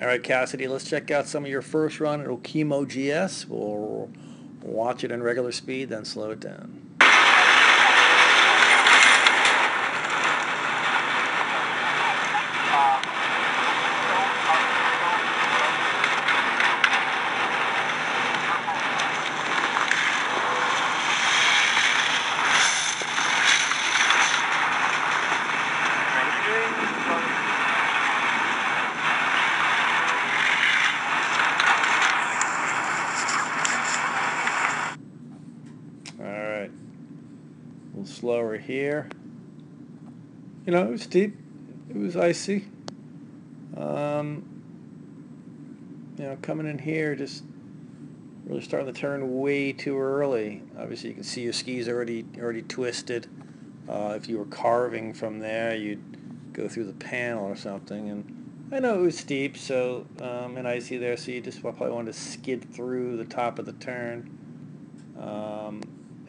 All right, Cassidy, let's check out some of your first run at Okemo GS. We'll watch it in regular speed, then slow it down. All right, a little slower here. You know, it was steep. It was icy. Um, coming in here, just really starting to turn way too early. Obviously, you can see your skis already twisted. If you were carving from there, you'd go through the panel or something. And I know it was steep, so and icy there, so you just probably wanted to skid through the top of the turn.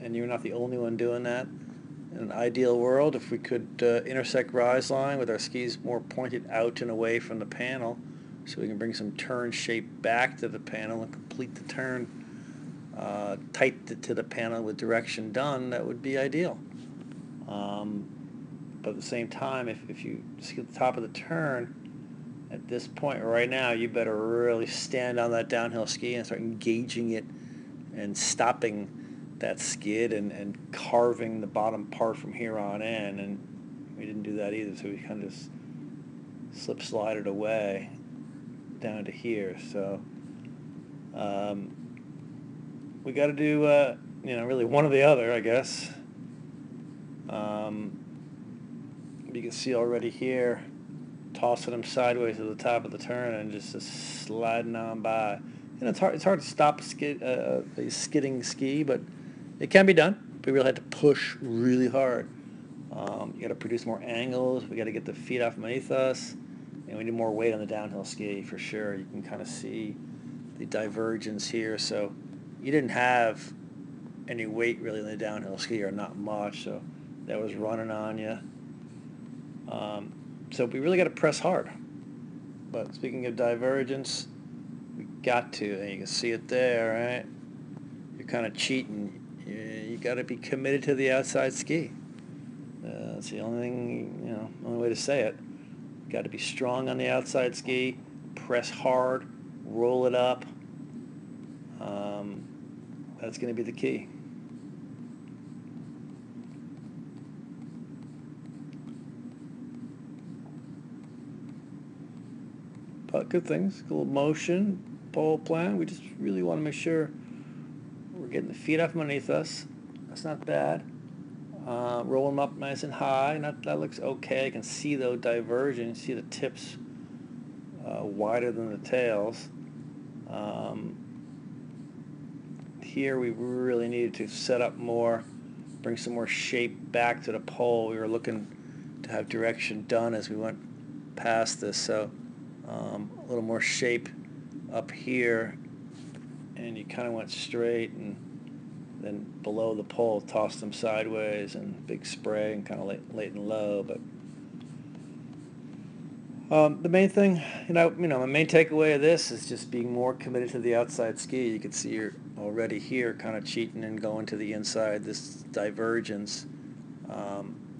And you're not the only one doing that. In an ideal world, if we could intersect rise line with our skis more pointed out and away from the panel, so we can bring some turn shape back to the panel and complete the turn tight to the panel with direction done, that would be ideal. But at the same time, if you skid the top of the turn, at this point right now, you better really stand on that downhill ski and start engaging it and stopping that skid and carving the bottom part from here on in. And we didn't do that either, so we kind of just slip slided away down to here. So we got to do really one or the other, I guess. You can see already here, tossing them sideways to the top of the turn and just sliding on by. And it's hard to stop a skidding ski, but it can be done. We really had to push really hard. You got to produce more angles. We got to get the feet off beneath us, and we need more weight on the downhill ski for sure. You can kind of see the divergence here. So you didn't have any weight really on the downhill ski, or not much. So that was running on you. So we really got to press hard. But speaking of divergence, we got to, and you can see it there, right? You're kind of cheating. You got to be committed to the outside ski. That's the only thing, only way to say it. You got to be strong on the outside ski, press hard, roll it up. That's going to be the key. But good things, a little motion, pole plan. We just really want to make sure we're getting the feet up underneath us. That's not bad. Roll them up nice and high. That looks okay. I can see though diverging. See the tips wider than the tails. Here we really needed to set up more, bring some more shape back to the pole. We were looking to have direction done as we went past this. So a little more shape up here, and you kind of went straight, and then below the pole tossed them sideways and big spray and kind of late and low. But the main thing, my main takeaway of this is just being more committed to the outside ski. You can see you're already here kind of cheating and going to the inside, this divergence.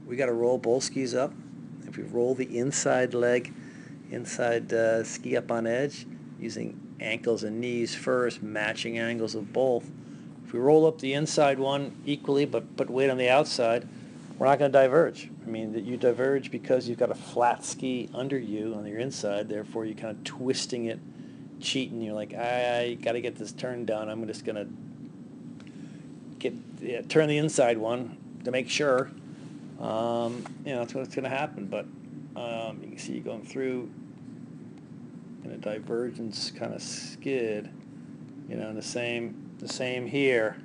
We got to roll both skis up. If we roll the inside leg, inside ski up on edge, using ankles and knees first, matching angles of both. If we roll up the inside one equally but put weight on the outside, we're not going to diverge. I mean, you diverge because you've got a flat ski under you on your inside, therefore you're kind of twisting it, cheating. You're like, I got to get this turn done. I'm just going to turn the inside one to make sure. That's what's going to happen. But you can see you going through in a divergence kind of skid, and the same here.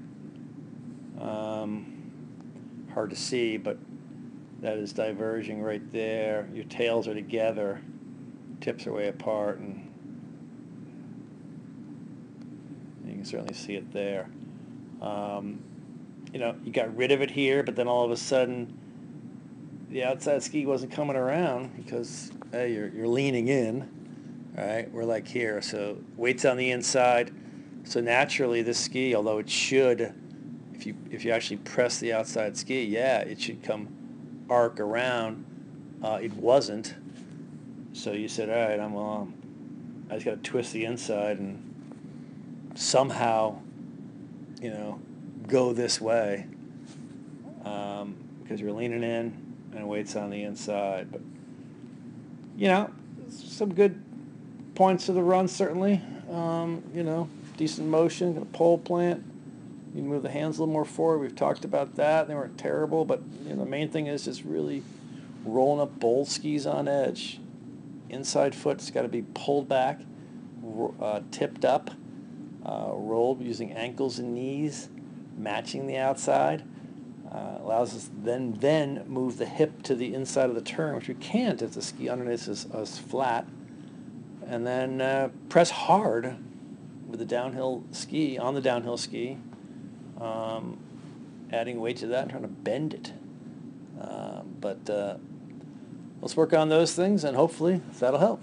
Hard to see, but that is diverging right there. Your tails are together, tips are way apart, and you can certainly see it there. You got rid of it here, but then all of a sudden the outside ski wasn't coming around because, hey, you're leaning in. All right, we're like here, so weight's on the inside. So naturally, this ski, although it should, if you actually press the outside ski, yeah, it should come arc around. It wasn't. So you said, all right, I just got to twist the inside and somehow, you know, go this way, because you're leaning in and weight's on the inside. But, you know, some good points of the run, certainly. You know, decent motion, got a pole plant. You can move the hands a little more forward. We've talked about that. They weren't terrible, but you know, the main thing is just really rolling up bowl skis on edge. Inside foot's got to be pulled back, tipped up, rolled using ankles and knees, matching the outside. Allows us then move the hip to the inside of the turn, which we can't if the ski underneath is flat. And then press hard with the downhill ski, on the downhill ski, adding weight to that and trying to bend it. But let's work on those things, and hopefully that'll help.